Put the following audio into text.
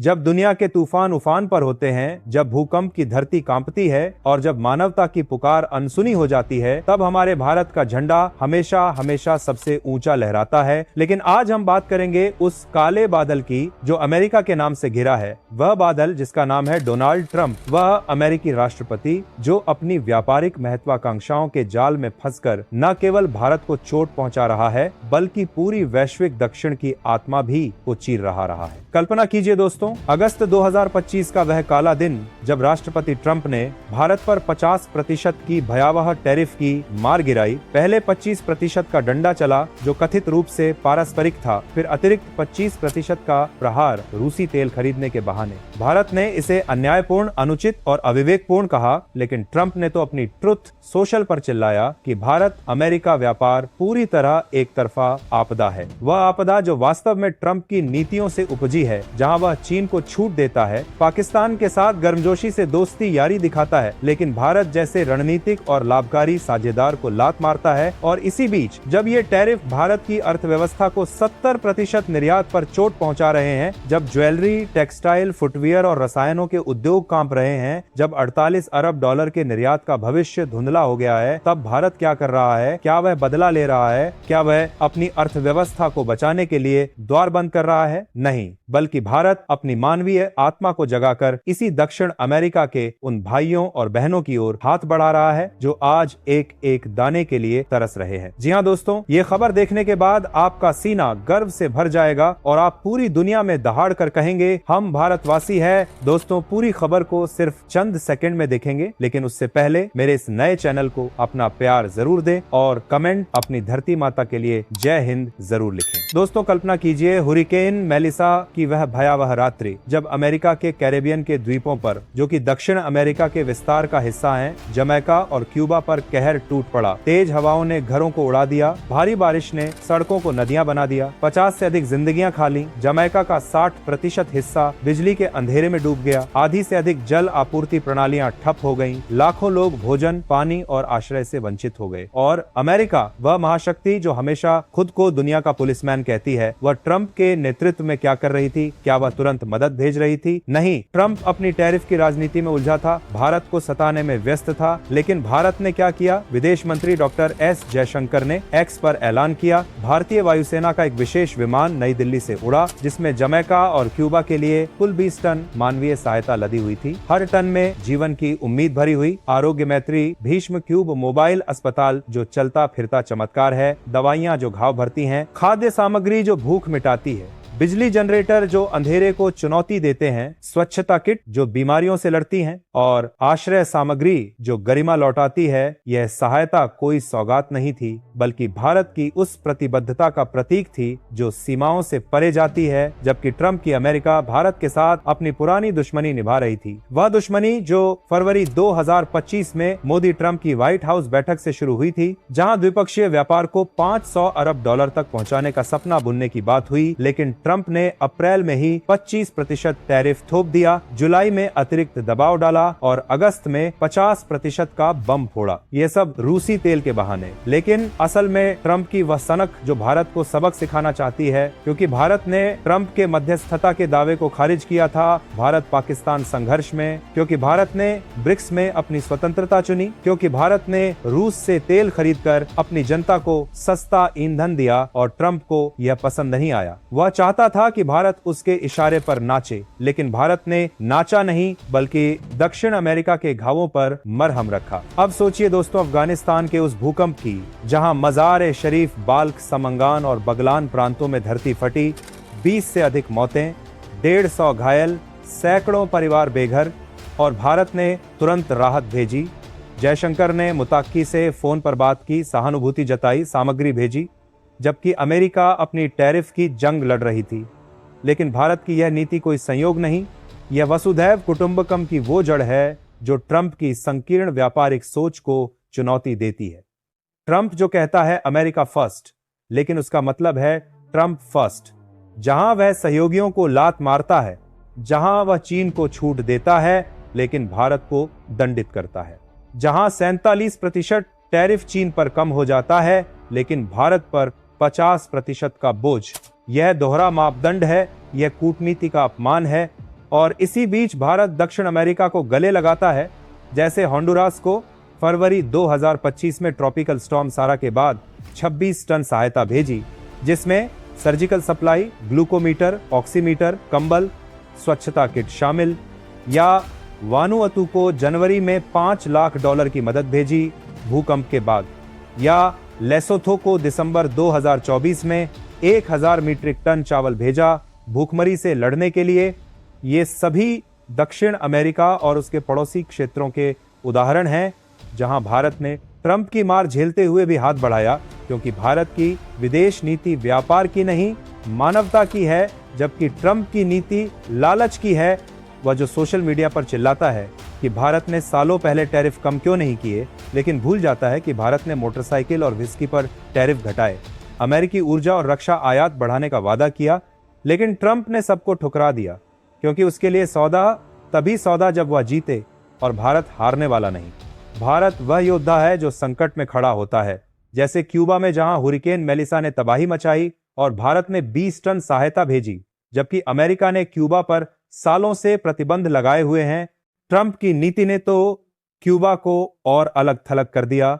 जब दुनिया के तूफान उफान पर होते हैं, जब भूकंप की धरती कांपती है और जब मानवता की पुकार अनसुनी हो जाती है, तब हमारे भारत का झंडा हमेशा हमेशा सबसे ऊंचा लहराता है। लेकिन आज हम बात करेंगे उस काले बादल की जो अमेरिका के नाम से घिरा है। वह बादल जिसका नाम है डोनाल्ड ट्रंप, वह अमेरिकी राष्ट्रपति जो अपनी व्यापारिक महत्वाकांक्षाओं के जाल में फंसकर न केवल भारत को चोट पहुंचा रहा है, बल्कि पूरी वैश्विक दक्षिण की आत्मा भी को चीर रहा है। कल्पना कीजिए दोस्तों, अगस्त 2025 का वह काला दिन जब राष्ट्रपति ट्रंप ने भारत पर 50% की भयावह टैरिफ की मार गिराई। पहले 25% का डंडा चला जो कथित रूप से पारस्परिक था, फिर अतिरिक्त 25% का प्रहार रूसी तेल खरीदने के बहाने। भारत ने इसे अन्यायपूर्ण, अनुचित और अविवेकपूर्ण कहा, लेकिन ट्रंप ने तो अपनी ट्रुथ सोशल पर चिल्लाया कि भारत अमेरिका व्यापार पूरी तरह एक तरफा आपदा है। वह आपदा जो वास्तव में ट्रंप की नीतियों से उपजी है, जहां वह चीन को छूट देता है, पाकिस्तान के साथ गर्मजोशी से दोस्ती यारी दिखाता है, लेकिन भारत जैसे रणनीतिक और लाभकारी साझेदार को लात मारता है। और इसी बीच जब ये टैरिफ भारत की अर्थव्यवस्था को 70% निर्यात पर चोट पहुंचा रहे हैं, जब ज्वेलरी, टेक्सटाइल, फुटवियर और रसायनों के उद्योग कांप रहे हैं, जब 48 अरब डॉलर के निर्यात का भविष्य धुंधला हो गया है, तब भारत क्या कर रहा है? क्या वह बदला ले रहा है? क्या वह अपनी अर्थव्यवस्था को बचाने के लिए द्वार बंद कर रहा है? नहीं, बल्कि भारत अपनी मानवीय आत्मा को जगाकर इसी दक्षिण अमेरिका के उन भाइयों और बहनों की ओर हाथ बढ़ा रहा है जो आज एक एक दाने के लिए तरस रहे हैं। जी हाँ दोस्तों, ये खबर देखने के बाद आपका सीना गर्व से भर जाएगा और आप पूरी दुनिया में दहाड़ कर कहेंगे, हम भारतवासी हैं। दोस्तों, पूरी खबर को सिर्फ चंद सेकंड में देखेंगे, लेकिन उससे पहले मेरे इस नए चैनल को अपना प्यार जरूर दें और कमेंट अपनी धरती माता के लिए जय हिंद जरूर लिखें। दोस्तों, कल्पना कीजिए हुरिकेन मेलिसा की वह भयावह रात्रि जब अमेरिका के कैरेबियन के द्वीपों पर, जो कि दक्षिण अमेरिका के विस्तार का हिस्सा हैं, जमैका और क्यूबा पर कहर टूट पड़ा। तेज हवाओं ने घरों को उड़ा दिया, भारी बारिश ने सड़कों को नदियां बना दिया, 50 से अधिक जिंदगियां खा ली, जमैका का 60% हिस्सा बिजली के अंधेरे में डूब गया, आधी से अधिक जल आपूर्ति प्रणालियां ठप हो गईं, लाखों लोग भोजन, पानी और आश्रय से वंचित हो गए। और अमेरिका, वह महाशक्ति जो हमेशा खुद को दुनिया का पुलिसमैन कहती है, वह ट्रंप के नेतृत्व में क्या कर रही थी? क्या वह तुरंत मदद भेज रही थी? नहीं, ट्रंप अपनी टैरिफ की राजनीति में उलझा था, भारत को सताने में व्यस्त था। लेकिन भारत ने क्या किया? विदेश मंत्री डॉक्टर एस जयशंकर ने एक्स पर ऐलान किया, भारतीय वायुसेना का एक विशेष विमान नई दिल्ली से उड़ा, जिसमें जमैका और क्यूबा के लिए कुल 20 टन मानवीय सहायता लदी हुई थी। हर टन में जीवन की उम्मीद भरी हुई। आरोग्य मैत्री भीष्म क्यूब मोबाइल अस्पताल जो चलता फिरता चमत्कार है, दवाइयां जो घाव भरती हैं, खाद्य सामग्री जो भूख मिटाती है, बिजली जनरेटर जो अंधेरे को चुनौती देते हैं, स्वच्छता किट जो बीमारियों से लड़ती हैं, और आश्रय सामग्री जो गरिमा लौटाती है। यह सहायता कोई सौगात नहीं थी, बल्कि भारत की उस प्रतिबद्धता का प्रतीक थी जो सीमाओं से परे जाती है। जबकि ट्रंप की अमेरिका भारत के साथ अपनी पुरानी दुश्मनी निभा रही थी, वह दुश्मनी जो फरवरी 2025 में मोदी ट्रंप की व्हाइट हाउस बैठक से शुरू हुई थी, जहां द्विपक्षीय व्यापार को 500 अरब डॉलर तक पहुंचाने का सपना बुनने की बात हुई। लेकिन ट्रंप ने अप्रैल में ही 25% टैरिफ थोप दिया, जुलाई में अतिरिक्त दबाव डाला और अगस्त में 50% का बम फोड़ा। ये सब रूसी तेल के बहाने। लेकिन असल में ट्रंप की वह सनक जो भारत को सबक सिखाना चाहती है, क्योंकि भारत ने ट्रंप के मध्यस्थता के दावे को खारिज किया था भारत पाकिस्तान संघर्ष में, क्योंकि भारत ने ब्रिक्स में अपनी स्वतंत्रता चुनी, क्योंकि भारत ने रूस से तेल खरीदकर अपनी जनता को सस्ता ईंधन दिया और ट्रंप को यह पसंद नहीं आया। वह चाहता था कि भारत उसके इशारे पर नाचे, लेकिन भारत ने नाचा नहीं बल्कि दक्षिण अमेरिका के घावों पर मरहम रखा। अब सोचिए दोस्तों, अफगानिस्तान के उस भूकंप की जहां मजार-ए-शरीफ, बाल्क, समंगान और बगलान प्रांतों में धरती फटी, 20 से अधिक मौतें, 150 घायल, सैकड़ों परिवार बेघर, और भारत ने तुरंत राहत भेजी। जयशंकर ने मुताक्की से फोन पर बात की, सहानुभूति जताई, सामग्री भेजी, जबकि अमेरिका अपनी टैरिफ की जंग लड़ रही थी। लेकिन भारत की यह नीति कोई संयोग नहीं, यह वसुधैव कुटुंबकम की वो जड़ है जो ट्रंप की संकीर्ण व्यापारिक सोच को चुनौती देती है। ट्रंप जो कहता है अमेरिका फर्स्ट, लेकिन उसका मतलब है ट्रंप फर्स्ट। जहां वह सहयोगियों को लात मारता है, जहां वह चीन को छूट देता है लेकिन भारत को दंडित करता है, जहां 47% टैरिफ चीन पर कम हो जाता है लेकिन भारत पर 50% का बोझ। यह दोहरा मापदंड है, यह कूटनीति का अपमान है, और इसी बीच भारत दक्षिण अमेरिका को गले लगाता है। जैसे होंडुरास को फरवरी 2025 में ट्रॉपिकल स्टॉर्म सारा के बाद 26 टन सहायता भेजी, जिसमें सर्जिकल सप्लाई, ग्लूकोमीटर, ऑक्सीमीटर, कंबल, स्वच्छता किट शामिल। या वानुअतु को जनवरी में $5 लाख की मदद भेजी भूकंप के बाद। या लेसोथो को दिसंबर 2024 में 1000 मीट्रिक टन चावल भेजा भूखमरी से लड़ने के लिए। ये सभी दक्षिण अमेरिका और उसके पड़ोसी क्षेत्रों के उदाहरण हैं जहां भारत ने ट्रंप की मार झेलते हुए भी हाथ बढ़ाया, क्योंकि भारत की विदेश नीति व्यापार की नहीं, मानवता की है, जबकि ट्रंप की नीति लालच की है। वह जो सोशल मीडिया पर चिल्लाता है कि भारत ने सालों पहले टैरिफ कम क्यों नहीं किए, लेकिन भूल जाता है कि भारत ने मोटरसाइकिल और व्हिस्की पर टैरिफ घटाए, अमेरिकी ऊर्जा और रक्षा आयात बढ़ाने का वादा किया, लेकिन ट्रंप ने सबको ठुकरा दिया, क्योंकि उसके लिए सौदा तभी सौदा जब वह जीते, और भारत हारने वाला नहीं। भारत वह योद्धा है जो संकट में खड़ा होता है, जैसे क्यूबा में जहां हुरिकेन मेलिसा ने तबाही मचाई और भारत ने 20 टन सहायता भेजी, जबकि अमेरिका ने क्यूबा पर सालों से प्रतिबंध लगाए हुए हैं। ट्रंप की नीति ने तो क्यूबा को और अलग थलग कर दिया।